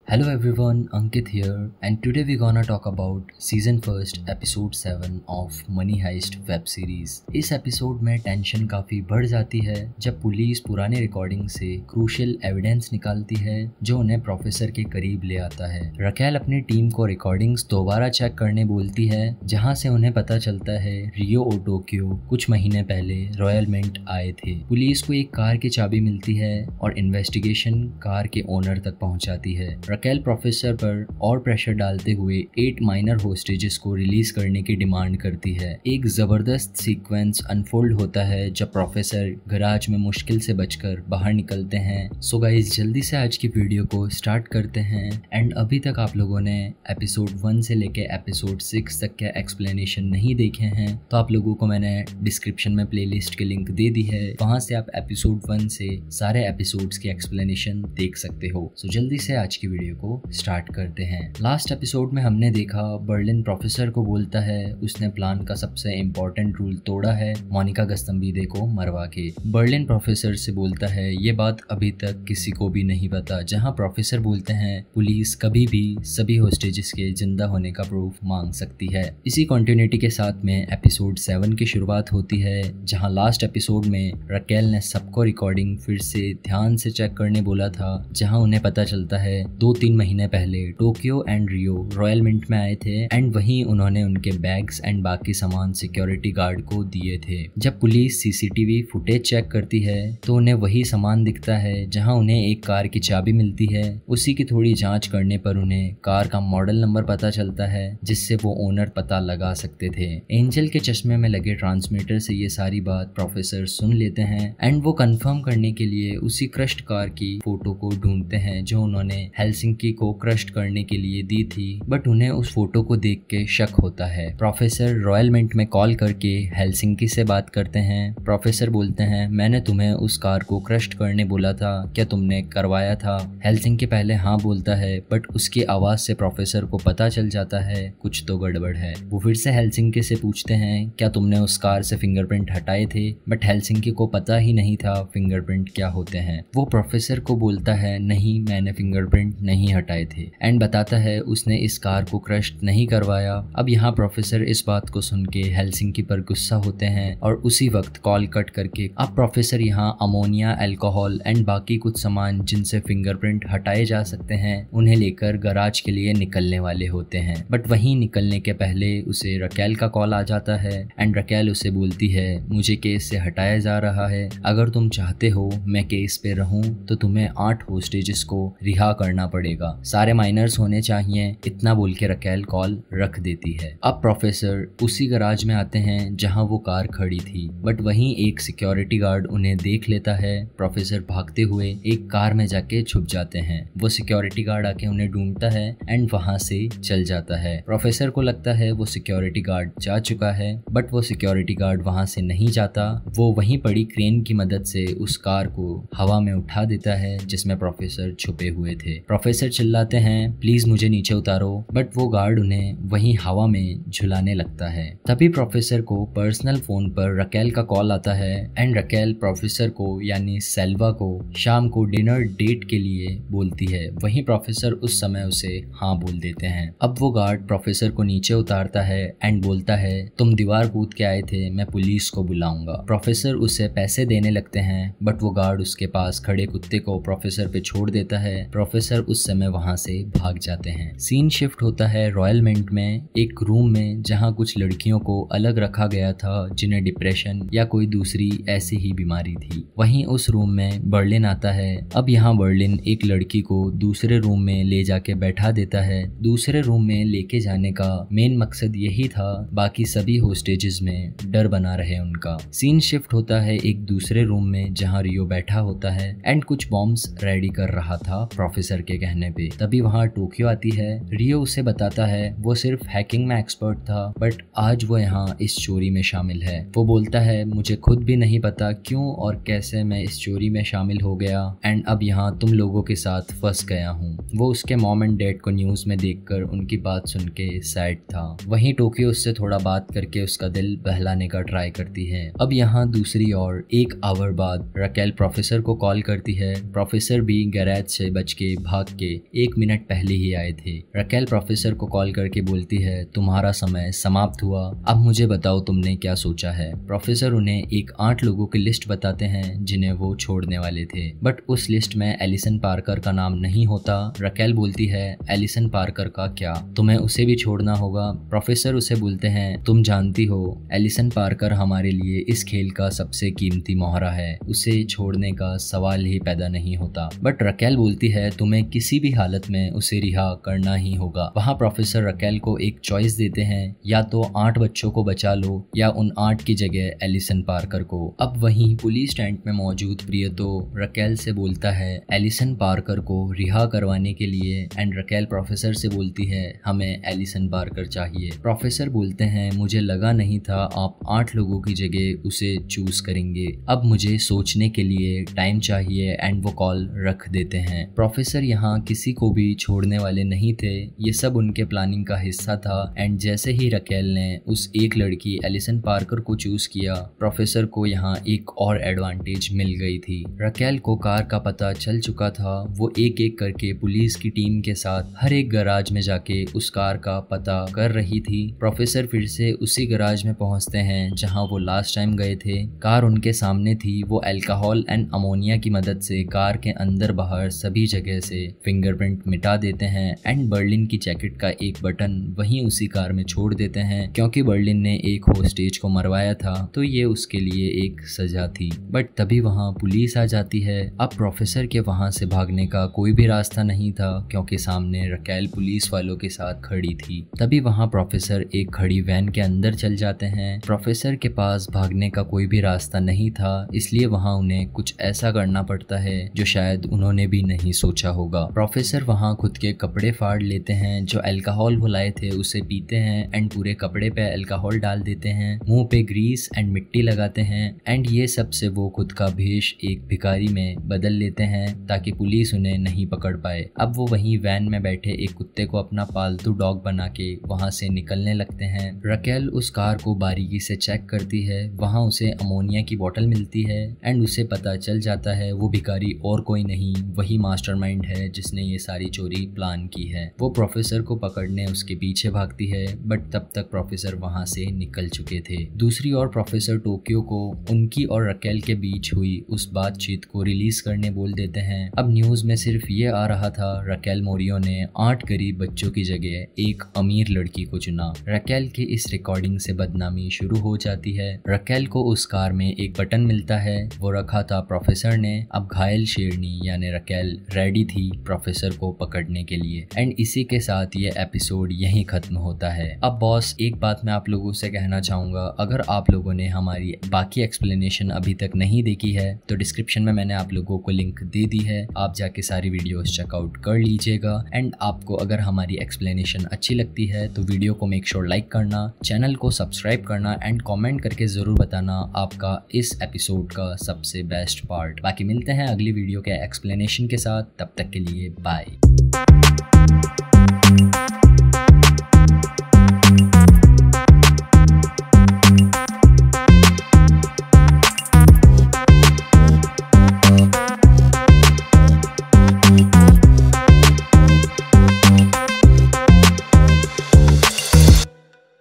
Hello everyone, Ankit here, and today we're gonna talk about season 1st episode 7 of Money Heist web series। इस episode में tension काफी बढ़ जाती है जब पुलिस पुरानी रिकॉर्डिंग से क्रूशियल एविडेंस निकालती है जो उन्हें प्रोफेसर के करीब ले आता है। रकेल अपनी टीम को रिकॉर्डिंग्स दोबारा चेक करने बोलती है जहां से उन्हें पता चलता है रियो और टोक्यो कुछ महीने पहले रॉयल मिंट आए थे। पुलिस को एक कार की चाबी मिलती है और इन्वेस्टिगेशन कार के ओनर तक पहुंचाती है। रकेल प्रोफेसर पर और प्रेशर डालते हुए 8 माइनर होस्टेजेस को रिलीज करने की डिमांड करती है। एक जबरदस्त सीक्वेंस अनफोल्ड होता है जब प्रोफेसर गैराज में मुश्किल से बचकर बाहर निकलते हैं। सो गाइस, जल्दी से आज की वीडियो को स्टार्ट करते हैं। एंड अभी तक आप लोगों ने एपिसोड 1 से लेके एपिसोड 6 तक के एक्सप्लेनेशन नहीं देखे हैं तो आप लोगों को मैंने डिस्क्रिप्शन में प्लेलिस्ट की लिंक दे दी है, वहां से आप एपिसोड 1 से सारे एपिसोड्स की एक्सप्लेनेशन देख सकते हो। सो जल्दी से आज की वीडियो को स्टार्ट करते हैं। लास्ट एपिसोड में हमने देखा बर्लिन प्रोफेसर को बोलता है उसने प्लान का सबसे इम्पोर्टेंट रूल तोड़ा है, मोनिका गस्तंबीदे को मरवा के। बर्लिन प्रोफेसर से बोलता है ये बात अभी तक किसी को भी नहीं पता, जहां प्रोफेसर बोलते हैं पुलिस कभी भी सभी होस्टेजेस के जिंदा होने का प्रूफ मांग सकती है। इसी कंटिन्यूटी के साथ में एपिसोड 7 की शुरुआत होती है जहां लास्ट एपिसोड में रकेल ने सबको रिकॉर्डिंग फिर से ध्यान से चेक करने बोला था, जहां उन्हें पता चलता है 2-3 महीने पहले Tokyo and Rio Royal Mint में आए थे एंड वहीं उन्होंने उनके बैग्स एंड बाकी सामान सिक्योरिटी गार्ड को दिए थे। जब पुलिस सीसीटीवी फुटेज चेक करती है तो उन्हें वही सामान दिखता है जहां उन्हें एक कार की चाबी मिलती है। उसी की थोड़ी जांच करने पर उन्हें कार का मॉडल नंबर पता चलता है जिससे वो ओनर पता लगा सकते थे। एंजल के चश्मे में लगे ट्रांसमीटर से ये सारी बात प्रोफेसर सुन लेते हैं एंड वो कंफर्म करने के लिए उसी क्रश्ड कार की फोटो को ढूंढते हैं जो उन्होंने हेलसिंकी को क्रश्ड करने के लिए दी थी, बट उन्हें उस फोटो को देख के शक होता है। प्रोफेसर रॉयल मिंट में कॉल करके हेलसिंकी से बात करते हैं। प्रोफेसर बोलते हैं मैंने तुम्हें उस कार को क्रश्ड करने बोला था, क्या तुमने करवाया था? हेलसिंकी पहले हाँ बोलता है बट उसकी आवाज से प्रोफेसर को पता चल जाता है कुछ तो गड़बड़ है। वो फिर से हेलसिंकी से पूछते हैं क्या तुमने उस कार से फिंगरप्रिंट हटाए थे? बट हेलसिंकी को पता ही नहीं था फिंगरप्रिंट क्या होते हैं। वो प्रोफेसर को बोलता है नहीं, मैंने फिंगरप्रिंट नहीं हटाए थे एंड बताता है उसने इस कार को क्रश नहीं करवाया। अब यहाँ प्रोफेसर इस बात को सुन के हेलसिंकी पर गुस्सा होते हैं और उसी वक्त कॉल कट करके अब प्रोफेसर यहाँ अमोनिया, अल्कोहल एंड बाकी कुछ सामान जिनसे फिंगरप्रिंट हटाए जा सकते हैं उन्हें लेकर गैराज के लिए निकलने वाले होते हैं। बट वहीं निकलने के पहले उसे रकेल का कॉल आ जाता है एंड रकेल उसे बोलती है मुझे केस से हटाया जा रहा है, अगर तुम चाहते हो मैं केस पे रहूं तो तुम्हें 8 होस्टेजेस को रिहा करना पड़ेगा, सारे माइनर्स होने चाहिए। इतना बोल के रकेल कॉल रख देती है। अब प्रोफेसर उसी गैराज में आते हैं जहां वो कार खड़ी थी, बट वहीं एक सिक्योरिटी गार्ड उन्हें देख लेता है। प्रोफेसर भागते हुए एक कार में जाके छुप जाते हैं। वो सिक्योरिटी गार्ड आके उन्हें ढूंढता है एंड वहां से चल जाता है। प्रोफेसर को लगता है वो सिक्योरिटी गार्ड जा चुका है, बट वो सिक्योरिटी गार्ड वहां से नहीं जाता। वो वहीं पड़ी क्रेन की मदद से उस कार को हवा में उठा देता है जिसमें प्रोफेसर छुपे हुए थे। प्रोफेसर चिल्लाते हैं प्लीज मुझे नीचे उतारो, बट वो गार्ड उन्हें वहीं हवा में झुलाने लगता है। तभी प्रोफेसर को पर्सनल फोन पर रकेल का कॉल आता है एंड रकेल प्रोफेसर को यानी सेल्वा को शाम को डिनर डेट के लिए बोलती है। वहीं प्रोफेसर उस समय उसे हाँ बोल देते हैं। अब वो गार्ड प्रोफेसर को नीचे उतारता है एंड बोलता है तुम दीवार कूद के आए थे, मैं पुलिस को बुलाऊंगा। प्रोफेसर उसे पैसे देने लगते हैं बट वो गार्ड उसके पास खड़े कुत्ते को प्रोफेसर पे छोड़ देता है। प्रोफेसर उस समय वहां से भाग जाते हैं। सीन शिफ्ट होता है रॉयल मिंट में एक रूम में जहां कुछ लड़कियों को अलग रखा गया था जिन्हें डिप्रेशन या कोई दूसरी ऐसी ही बीमारी थी। वहीं उस रूम में बर्लिन आता है। अब यहाँ बर्लिन एक लड़की को दूसरे रूम में ले जाके बैठा देता है। दूसरे रूम में लेके जाने का मेन मकसद यही था बाकी सभी होस्टेजेस में डर बना रहे उनका। सीन शिफ्ट होता है एक दूसरे रूम में जहाँ रियो बैठा होता है एंड कुछ बॉम्ब्स रेडी कर रहा था प्रोफेसर के कहने पे। तभी वहाँ टोक्यो आती है। रियो उसे बताता है वो सिर्फ हैकिंग में एक्सपर्ट था बट आज वो यहाँ इस चोरी में शामिल है। वो बोलता है मुझे खुद भी नहीं पता क्यों और कैसे मैं इस चोरी में शामिल हो गया एंड अब यहाँ तुम लोगों के साथ फंस गया हूँ। वो उसके मॉम एंड डैड को न्यूज में देखकर उनकी बात सुन के सैड था। वहीं टोक्यो उससे थोड़ा बात करके उसका दिल बहलाने का ट्राई करती है। अब यहाँ दूसरी ओर 1 आवर बाद रकेल प्रोफेसर को कॉल करती है। प्रोफेसर भी गैरेज से बच के भाग के 1 मिनट पहले ही आए थे। रकेल प्रोफेसर को कॉल करके बोलती है, तुम्हारा समय समाप्त हुआ, अब मुझे बताओ तुमने क्या सोचा है। प्रोफेसर उन्हें एक 8 लोगों की लिस्ट बताते हैं जिन्हें वो छोड़ने वाले थे, बट उस लिस्ट में एलिसन पार्कर का नाम नहीं होता। रकेल बोलती है, एलिसन पार्कर का क्या, तुम्हें उसे भी छोड़ना होगा। प्रोफेसर उसे बोलते हैं, तुम जानती हो एलिसन पार्कर हमारे लिए इस खेल का सबसे कीमती मोहरा है, उसे छोड़ने का सवाल ही पैदा नहीं होता। बट रकेल बोलती है, तुम्हें किसी भी हालत में उसे रिहा करना ही होगा। वहाँ प्रोफेसर रकेल को एक चॉइस देते हैं, या तो 8 बच्चों को बचा लो या उन 8 की जगह एलिसन पार्कर को। अब वहीं पुलिस टेंट में मौजूद प्रियतो रकेल से बोलता है एलिसन पार्कर को रिहा करवाने के लिए, एंड रकेल प्रोफेसर से बोलती है, हमें एलिसन पार्कर चाहिए। प्रोफेसर बोलते हैं, मुझे लगा नहीं था आप 8 लोगों की जगह उसे चूज करेंगे, अब मुझे सोचने के लिए टाइम चाहिए, एंड वो कॉल रख देते हैं। प्रोफेसर यहाँ किसी को भी छोड़ने वाले नहीं थे, ये सब उनके प्लानिंग का हिस्सा था। एंड जैसे ही रकेल ने उस एक लड़की एलिसन पार्कर को चूज किया, प्रोफेसर को यहाँ एक और एडवांटेज मिल गई थी। रकेल को कार का पता चल चुका था, वो एक एक करके पुलिस की टीम के साथ हर एक गराज में जाके उस कार का पता कर रही थी। प्रोफेसर फिर से उसी गराज में पहुंचते हैं जहां वो लास्ट टाइम गए थे। कार उनके सामने थी, वो अल्कोहल एंड अमोनिया की मदद से कार के अंदर बाहर सभी जगह से फिंगरप्रिंट मिटा देते हैं, एंड बर्लिन की जैकेट का एक बटन वहीं उसी कार में छोड़ देते हैं। क्योंकि बर्लिन ने एक होस्टेज को मरवाया था तो ये उसके लिए एक सजा थी। बट तभी वहाँ पुलिस आ जाती है। अब प्रोफेसर के वहाँ से भागने का कोई भी रास्ता नहीं था, क्योंकि सामने रकेल पुलिस वालों के साथ खड़ी थी। तभी वहाँ प्रोफेसर एक खड़ी वैन के अंदर चल जाते हैं। प्रोफेसर के पास भागने का कोई भी रास्ता नहीं था, इसलिए वहाँ उन्हें कुछ ऐसा करना पड़ता है जो शायद उन्होंने भी नहीं सोचा होगा। प्रोफेसर वहाँ खुद के कपड़े फाड़ लेते हैं, जो अल्कोहल वो लाए थे उसे पीते हैं, एंड पूरे कपड़े पे अल्कोहल डाल देते हैं, मुंह पे ग्रीस एंड मिट्टी लगाते हैं, एंड ये सब से वो खुद का भेष एक भिखारी में बदल लेते हैं ताकि पुलिस उन्हें नहीं पकड़ पाए। अब वो वहीं वैन में बैठे एक कुत्ते को अपना पालतू डॉग बना के वहाँ से निकलने लगते हैं। रकेल उस कार को बारीकी से चेक करती है, वहाँ उसे अमोनिया की बोतल मिलती है, एंड उसे पता चल जाता है वो भिखारी और कोई नहीं, वही मास्टरमाइंड है जिसने ये सारी चोरी प्लान की है। वो प्रोफेसर को पकड़ने उसके पीछे भागती है, बट तब तक प्रोफेसर वहाँ से निकल चुके थे। दूसरी ओर प्रोफेसर टोक्यो को उनकी और रकेल के बीच हुई उस बातचीत को रिलीज करने बोल देते हैं। अब न्यूज में सिर्फ ये आ रहा था, रकेल मोरियो ने 8 गरीब बच्चों की जगह एक अमीर लड़की को चुना। रकेल की इस रिकॉर्डिंग से बदनामी शुरू हो जाती है। रकेल को उस कार में एक बटन मिलता है, वो रखा था प्रोफेसर ने। अब घायल शेरनी यानी रकेल रेडी थी प्रोफेसर को पकड़ने के लिए, एंड इसी के साथ ये एपिसोड यहीं खत्म होता है। अब बॉस, एक बात मैं आप लोगों से कहना चाहूंगा, अगर आप लोगों ने हमारी बाकी एक्सप्लेनेशन अभी तक नहीं देखी है तो डिस्क्रिप्शन में मैंने आप लोगों को लिंक दे दी है, आप जाके सारी वीडियोस चेकआउट कर लीजिएगा। एंड आपको अगर हमारी एक्सप्लेनेशन अच्छी लगती है तो वीडियो को मेक श्योर लाइक करना, चैनल को सब्सक्राइब करना, एंड कॉमेंट करके जरूर बताना आपका इस एपिसोड का सबसे बेस्ट पार्ट। बाकी मिलते हैं अगली वीडियो के एक्सप्लेनेशन के साथ, तब तक के लिए बाय।